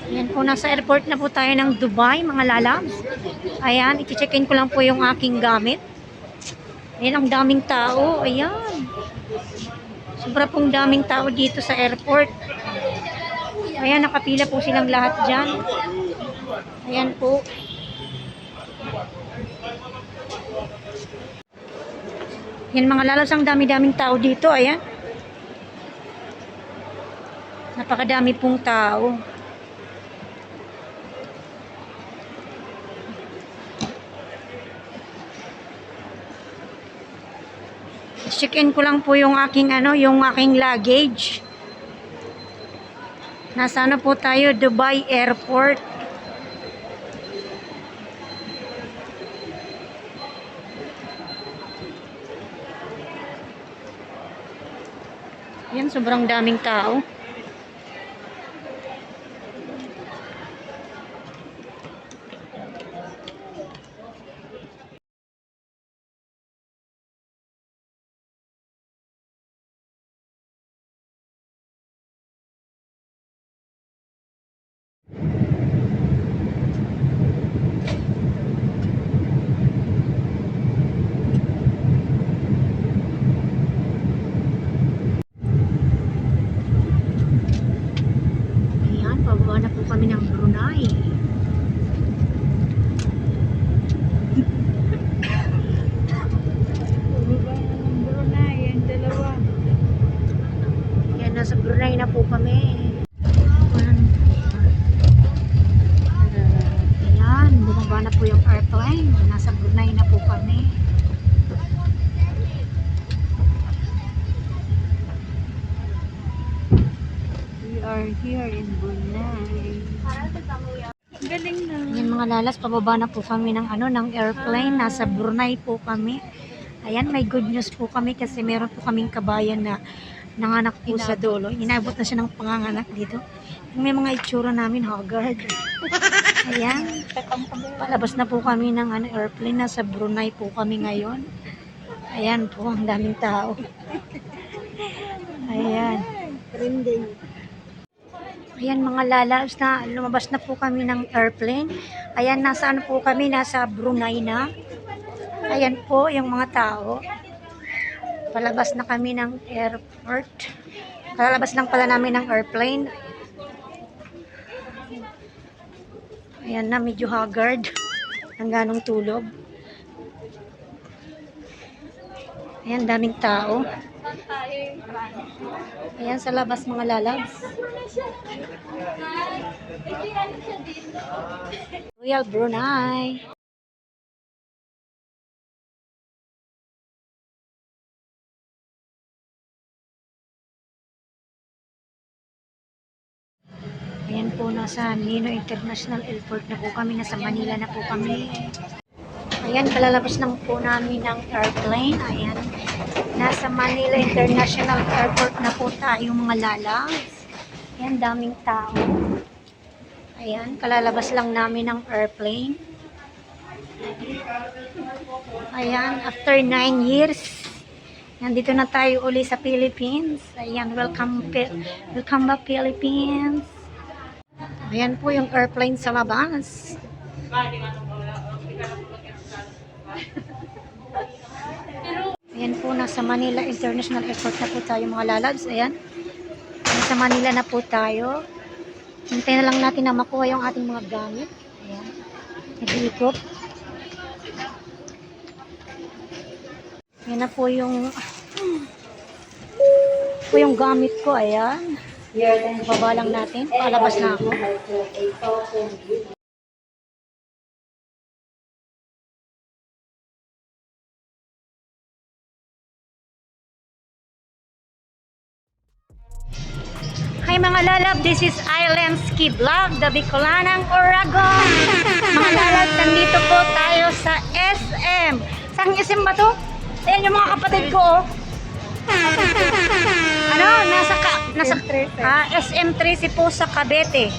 Ayan po, nasa airport na po tayo ng Dubai, mga lalabs. Ayan, i-check-in ko lang po yung aking gamit. Ayan, ang daming tao. Ayan. Sobra pong daming tao dito sa airport. Ayan, nakapila po silang lahat dyan. Ayan po. Yan mga lalabs, ang dami-daming tao dito. Ayan. Napakadami pong tao. Check-in ko lang po yung aking yung aking luggage. Nasa po tayo, Dubai Airport. Yan, sobrang daming tao. Ayan, pababa na po kami ng Brunei. Yan, nasa Brunei na po kami. Ayan, bumaba na po yung airplane. Nasa Brunei na po kami. We are here in Brunei. Galing na. Ayan mga lalas, pababa na po kami ng ng airplane. Nasa Brunei po kami. Ayan, may good news po kami kasi meron po kaming kabayan na nanganak po sa dulo. Inabot na siya ng panganganak dito. May mga itsura namin, haggard. Ayan. Palabas na po kami ng airplane. Nasa Brunei po kami ngayon. Ayan po, ang daming tao. Ayan. Trending. Ayan mga lalabs, na lumabas na po kami ng airplane. Ayan, nasa po kami, nasa Brunei na. Ayan po yung mga tao. Palabas na kami ng airport. Palabas lang pala namin ng airplane. Ayan na, medyo haggard. Ang ganong tulog. Ayan, daming tao. Ayan sa labas mga lalabs. Royal Brunei. Ayan po, nasa Nino International Airport na po kami. Nasa Manila na po kami. Ayan, kalalabas lang po namin ng airplane. Ayan, nasa Manila International Airport na po tayo mga lalabs. Ayan, daming tao. Ayan, kalalabas lang namin ng airplane. Ayan, after 9 years, nandito na tayo uli sa Philippines. Ayan, welcome back Philippines. Ayan po yung airplane sa labas. Ayan po, nasa Manila International Airport na po tayo mga lalabs. Ayan, nasa Manila na po tayo. Hintayin na lang natin na makuha yung ating mga gamit. Ayan, nag-iikot. Ayan na po yung gamit ko. Ayan, baba lang natin. Palabas na ako. Hi mga lalab, this is Island Ski Vlog, the Bicolanang Oragon. Mga lalab, nandito po tayo sa SM. Saan SM ba to? Ayan yung mga kapatid ko. SM13 po sa Cavite.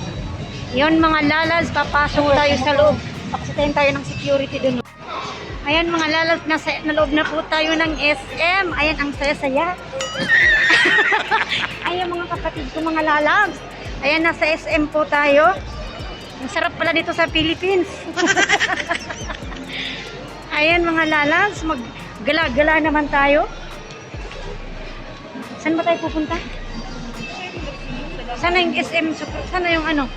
Yun mga lalabs, papasok tayo sa loob. Paksitahin tayo ng security dun. Ayan mga lalabs, nasa loob na po tayo ng SM. Ayan, ang saya-saya. Ayan mga kapatid ko mga lalabs. Ayan, nasa SM po tayo. Ang sarap pala dito sa Philippines. Ayan mga lalabs, maggala-gala naman tayo. Saan ba tayo pupunta? Sana yung SM, sana yung ano?